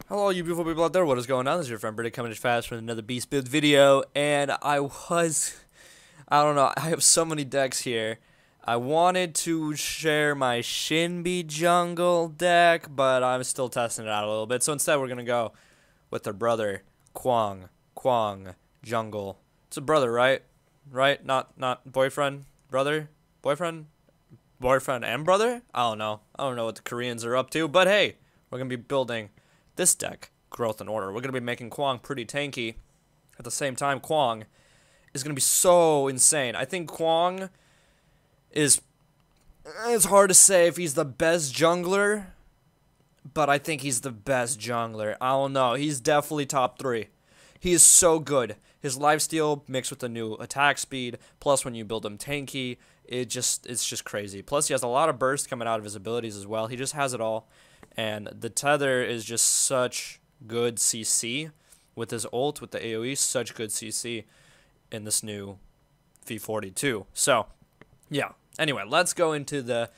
Hello, you beautiful people out there. What is going on? This is your friend Britik coming fast with another Beast Build video. And I don't know, I have so many decks here. I wanted to share my Shinbi jungle deck, but I'm still testing it out a little bit. So instead, we're going to go with their brother, Kwang. Kwang jungle. It's a brother, right? Right? Not boyfriend? Brother? Boyfriend? Boyfriend and brother? I don't know. I don't know what the Koreans are up to. But hey, we're going to be building this deck, Growth and Order. We're going to be making Kwang pretty tanky. At the same time, Kwang is going to be so insane. I think Kwang is... It's hard to say if he's the best jungler, but I think he's the best jungler. I don't know. He's definitely top 3. He is so good. His lifesteal mixed with the new attack speed, plus when you build him tanky, it's just crazy. Plus he has a lot of burst coming out of his abilities as well. He just has it all. And the tether is just such good CC with his ult, with the AoE, such good CC in this new v42. So, yeah. Anyway, let's go into the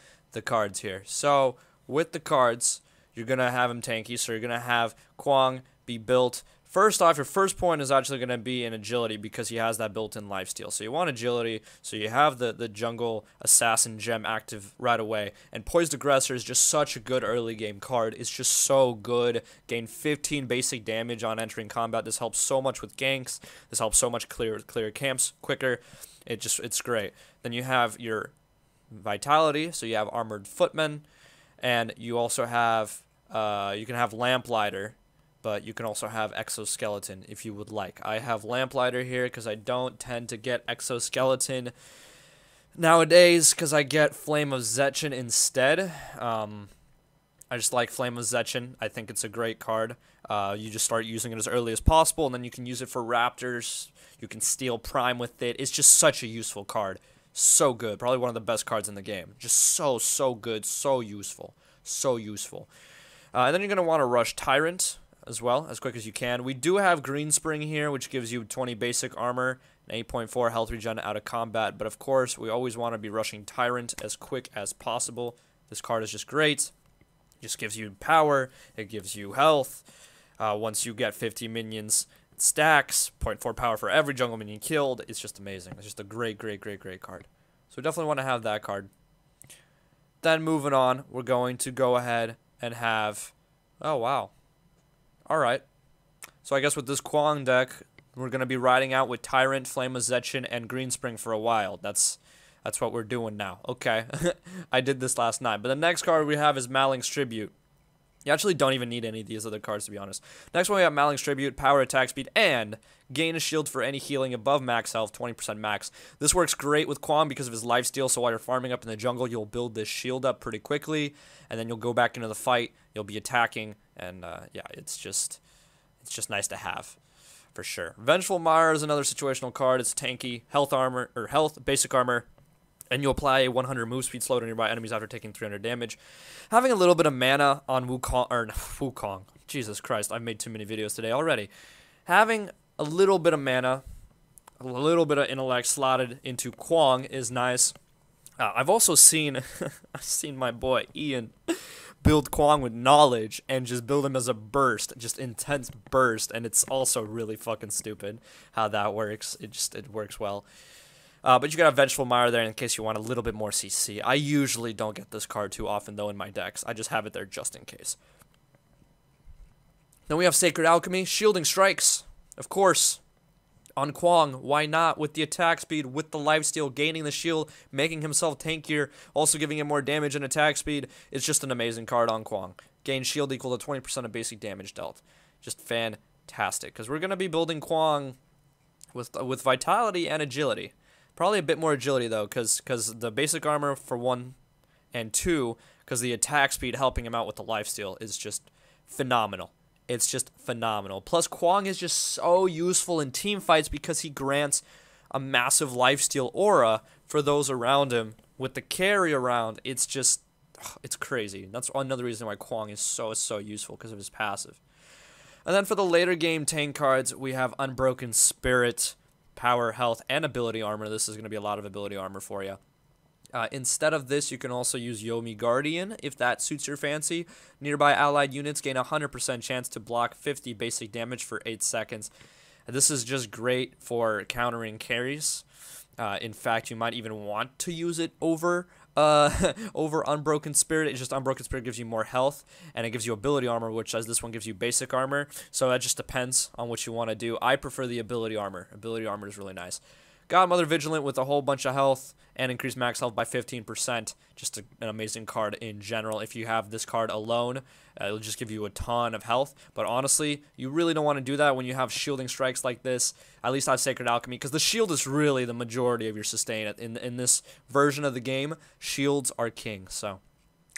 cards here. So, with the cards, you're going to have him tanky, so you're going to have Kwang be built. First off, your first point is actually going to be in agility because he has that built-in lifesteal. So you want agility, so you have the jungle assassin gem active right away. And Poised Aggressor is just such a good early game card. It's just so good. Gain 15 basic damage on entering combat. This helps so much with ganks. This helps so much clear camps quicker. It's great. Then you have your vitality, so you have armored footmen, and you also have you can have lamplighter. But you can also have exoskeleton if you would like. I have lamplighter here because I don't tend to get exoskeleton nowadays because I get Flame of Zetchin instead. I just like Flame of Zetchin. I think it's a great card. You just start using it as early as possible, and then you can use it for raptors. You can steal prime with it. It's just such a useful card. So good. Probably one of the best cards in the game. Just so good. So useful. So useful. And then you're going to want to rush Tyrant as well, as quick as you can. We do have Green Spring here, which gives you 20 basic armor and 8.4 health regen out of combat, but of course, we always want to be rushing Tyrant as quick as possible. This card is just great. It just gives you power, it gives you health. Once you get 50 minions, it stacks, 0.4 power for every jungle minion killed. It's just amazing. It's just a great card. So we definitely want to have that card. Then moving on, we're going to go ahead and have... Oh, wow. Alright, so I guess with this Kwang deck, we're going to be riding out with Tyrant, Flame of Zetchin, and Green Spring for a while. That's what we're doing now. Okay, I did this last night. But the next card we have is Maling's Tribute. You actually don't even need any of these other cards, to be honest. Next one we have Maling's Tribute, Power Attack Speed, and gain a shield for any healing above max health, 20% max. This works great with Kwang because of his lifesteal, so while you're farming up in the jungle, you'll build this shield up pretty quickly, and then you'll go back into the fight, you'll be attacking, and yeah, it's just nice to have, for sure. Vengeful Mire is another situational card. It's tanky, health armor, or health, basic armor, and you apply a 100 move speed slow to nearby enemies after taking 300 damage. Having a little bit of mana on Wukong. Jesus Christ, I've made too many videos today already. Having a little bit of mana, a little bit of intellect slotted into Kwang is nice. I've also seen, I've seen my boy Ian build Kwang with knowledge and just build him as a burst, just intense burst, and it's also really fucking stupid how that works. It works well. But you got a Vengeful Mire there in case you want a little bit more CC. I usually don't get this card too often, though, in my decks. I just have it there just in case. Then we have Sacred Alchemy, Shielding Strikes. Of course, on Kwang, why not? With the attack speed, with the lifesteal, gaining the shield, making himself tankier, also giving him more damage and attack speed. It's just an amazing card on Kwang. Gain shield equal to 20% of basic damage dealt. Just fantastic. Because we're going to be building Kwang with vitality and agility. Probably a bit more agility, though, because the basic armor for 1 and 2, because the attack speed helping him out with the lifesteal is just phenomenal. It's just phenomenal. Plus, Kwang is just so useful in team fights because he grants a massive lifesteal aura for those around him. With the carry around, it's just, it's crazy. That's another reason why Kwang is so useful, because of his passive. And then for the later game tank cards, we have Unbroken Spirit, power, health, and ability armor. This is going to be a lot of ability armor for you. Instead of this, you can also use Yomi Guardian if that suits your fancy. Nearby allied units gain a 100% chance to block 50 basic damage for 8 seconds. This is just great for countering carries. In fact, you might even want to use it over over Unbroken Spirit. It's just Unbroken Spirit gives you more health, and it gives you ability armor, which as this one gives you basic armor. So that just depends on what you want to do. I prefer the ability armor. Ability armor is really nice. Godmother Vigilant with a whole bunch of health and increased max health by 15%. Just an amazing card in general. If you have this card alone, it'll just give you a ton of health. But honestly, you really don't want to do that when you have shielding strikes like this. At least I have Sacred Alchemy, because the shield is really the majority of your sustain. In this version of the game, shields are king. So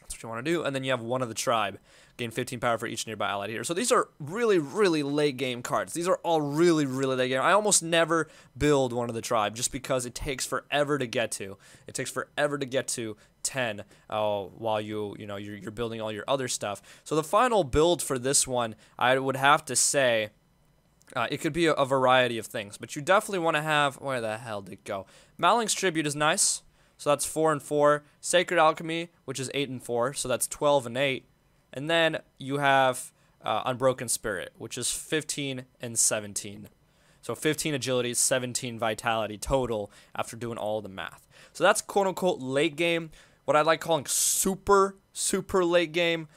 that's what you want to do. And then you have One of the Tribe. Gain 15 power for each nearby allied here. So these are really, really late game cards. These are all really, really late game. I almost never build One of the Tribe just because it takes forever to get to. It takes forever to get to 10 while you're building all your other stuff. So the final build for this one, I would have to say, it could be a variety of things, but you definitely want to have, where the hell did it go? Maling's Tribute is nice. So that's 4 and 4. Sacred Alchemy, which is 8 and 4. So that's 12 and 8. And then you have Unbroken Spirit, which is 15 and 17. So 15 agility, 17 vitality total after doing all the math. So that's quote-unquote late game. What I like calling super, super late game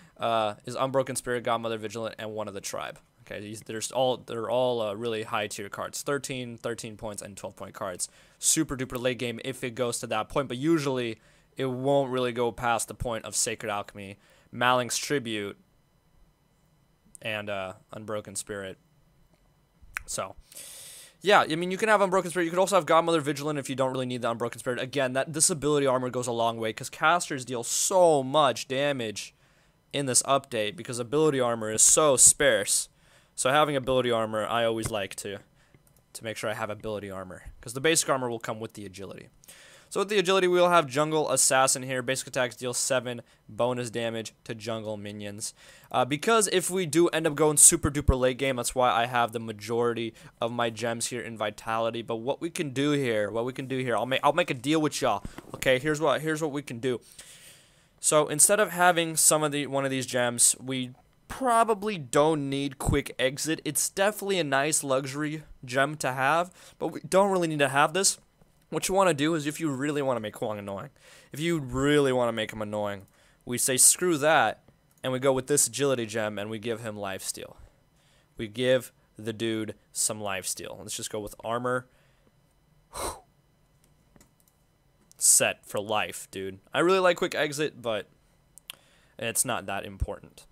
is Unbroken Spirit, Godmother Vigilant, and One of the Tribe. Okay, they're all really high tier cards. 13 points, and 12-point cards. Super duper late game if it goes to that point, but usually it won't really go past the point of Sacred Alchemy, Maling's Tribute, and Unbroken Spirit. So, yeah, I mean, you can have Unbroken Spirit. You could also have Godmother Vigilant if you don't really need the Unbroken Spirit. Again, this ability armor goes a long way because casters deal so much damage in this update because ability armor is so sparse. So having ability armor, I always like to make sure I have ability armor because the basic armor will come with the agility. So with the agility, we will have Jungle Assassin here. Basic attacks deal 7 bonus damage to jungle minions. Because if we do end up going super duper late game, that's why I have the majority of my gems here in Vitality. But what we can do here, I'll make a deal with y'all. Okay, here's what we can do. So instead of having one of these gems, we probably don't need Quick Exit. It's definitely a nice luxury gem to have, but we don't really need to have this. What you want to do is, if you really want to make Kwang annoying, if you really want to make him annoying, we say screw that, and we go with this agility gem, and we give him lifesteal. We give the dude some lifesteal. Let's just go with armor. Set for life, dude. I really like Quick Exit, but it's not that important.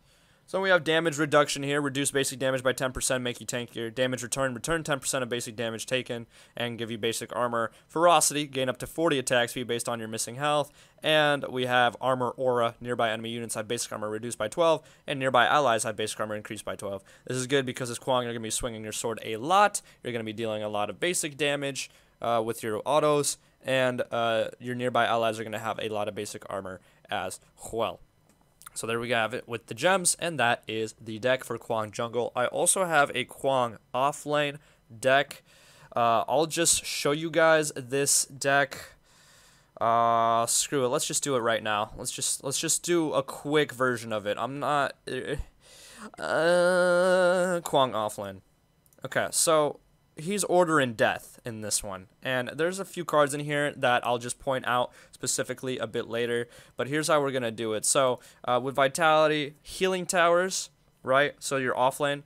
So we have damage reduction here. Reduce basic damage by 10%, make you tankier. Damage return 10% of basic damage taken, and give you basic armor. Ferocity, gain up to 40 attack speed based on your missing health. And we have armor aura. Nearby enemy units have basic armor reduced by 12, and nearby allies have basic armor increased by 12. This is good because as Kwang, you're going to be swinging your sword a lot. You're going to be dealing a lot of basic damage with your autos, and your nearby allies are going to have a lot of basic armor as well. So there we have it with the gems, and that is the deck for Kwang Jungle. I also have a Kwang Offlane deck. I'll just show you guys this deck. Screw it. Let's just do it right now. Let's just do a quick version of it. I'm not Kwang Offlane. Okay, so he's ordering death in this one, and there's a few cards in here that I'll just point out specifically a bit later, but here's how we're gonna do it. So with Vitality, healing towers, right? So you're offlane,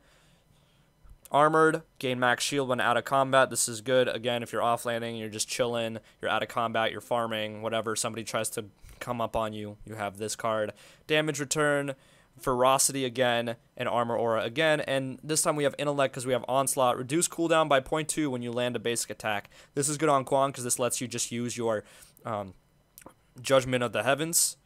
armored, gain max shield when out of combat. This is good again if you're offlaning, you're just chilling, you're out of combat, you're farming, whatever, somebody tries to come up on you, you have this card. Damage return, Ferocity again, and Armor Aura again, and this time we have Intellect because we have Onslaught. Reduce cooldown by 0.2 when you land a basic attack. This is good on Kwang because this lets you just use your Judgment of the Heavens,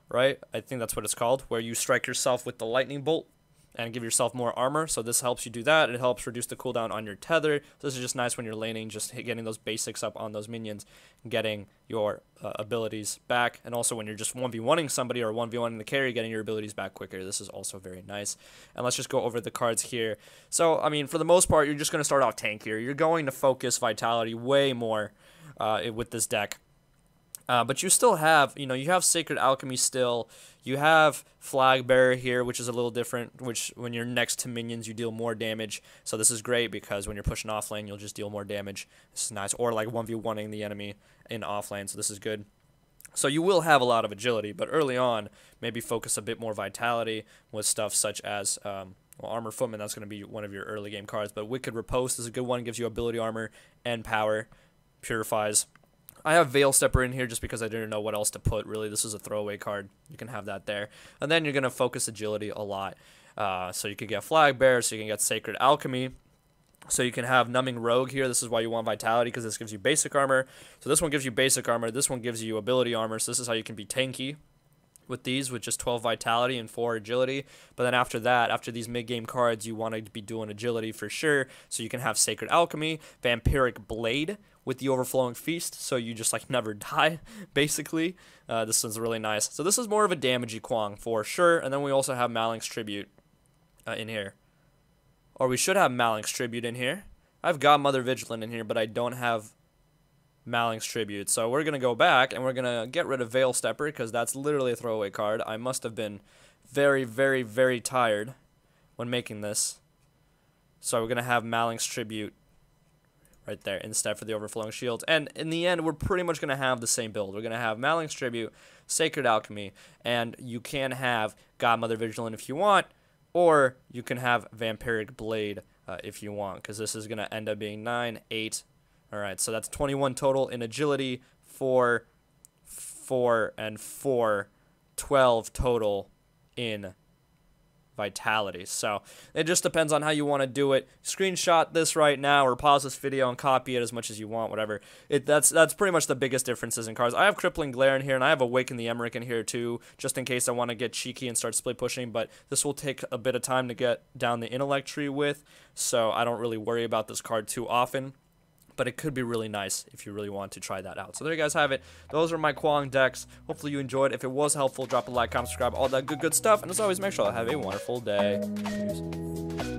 right? I think that's what it's called, where you strike yourself with the lightning bolt and give yourself more armor. So this helps you do that. It helps reduce the cooldown on your tether. So this is just nice when you're laning, just getting those basics up on those minions, getting your abilities back. And also when you're just 1v1ing somebody or 1v1ing the carry, getting your abilities back quicker. This is also very nice. And let's just go over the cards here. So, I mean, for the most part, you're just going to start off tankier. You're going to focus Vitality way more with this deck. But you still have, you have Sacred Alchemy still. You have Flag Bearer here, which is a little different, which when you're next to minions, you deal more damage. So this is great because when you're pushing offlane, you'll just deal more damage. This is nice. Or like 1v1ing the enemy in offlane, so this is good. So you will have a lot of agility, but early on, maybe focus a bit more vitality with stuff such as Armor Footman. That's going to be one of your early game cards. But Wicked Riposte is a good one. Gives you ability armor and power. Purifies. I have Veil Stepper in here just because I didn't know what else to put. Really, this is a throwaway card. You can have that there. And then you're going to focus agility a lot. So you could get Flag Bearer, so you can get Sacred Alchemy. So you can have Numbing Rogue here. This is why you want Vitality, because this gives you basic armor. So this one gives you basic armor. This one gives you ability armor. So this is how you can be tanky with these, with just 12 Vitality and 4 Agility. But then after that, after these mid-game cards, you want to be doing Agility for sure. So you can have Sacred Alchemy, Vampiric Blade with the Overflowing Feast, so you just like never die, basically. This one's really nice. So this is more of a damagey Kwang for sure. And then we also have Maling's Tribute in here. Or we should have Maling's Tribute in here. I've got Mother Vigilant in here, but I don't have Maling's Tribute. So we're going to go back, and we're going to get rid of Veil Stepper, because that's literally a throwaway card. I must have been very, very, very tired when making this. So we're going to have Maling's Tribute right there instead for the Overflowing Shield. And in the end, we're pretty much going to have the same build. We're going to have Maling's Tribute, Sacred Alchemy, and you can have Godmother Vigilant if you want, or you can have Vampiric Blade if you want, because this is going to end up being 9, 8. All right, so that's 21 total in agility, 4, 4, and 4, 12 total in vitality. So it just depends on how you want to do it. Screenshot this right now or pause this video and copy it as much as you want, whatever. That's pretty much the biggest differences in cards. I have Crippling Glare in here, and I have Awaken the Emmerich in here too, just in case I want to get cheeky and start split pushing, but this will take a bit of time to get down the intellect tree with, so I don't really worry about this card too often. But it could be really nice if you really want to try that out. So there you guys have it. Those are my Kwang decks. Hopefully you enjoyed. If it was helpful, drop a like, comment, subscribe, all that good stuff. And as always, make sure to have a wonderful day. Peace.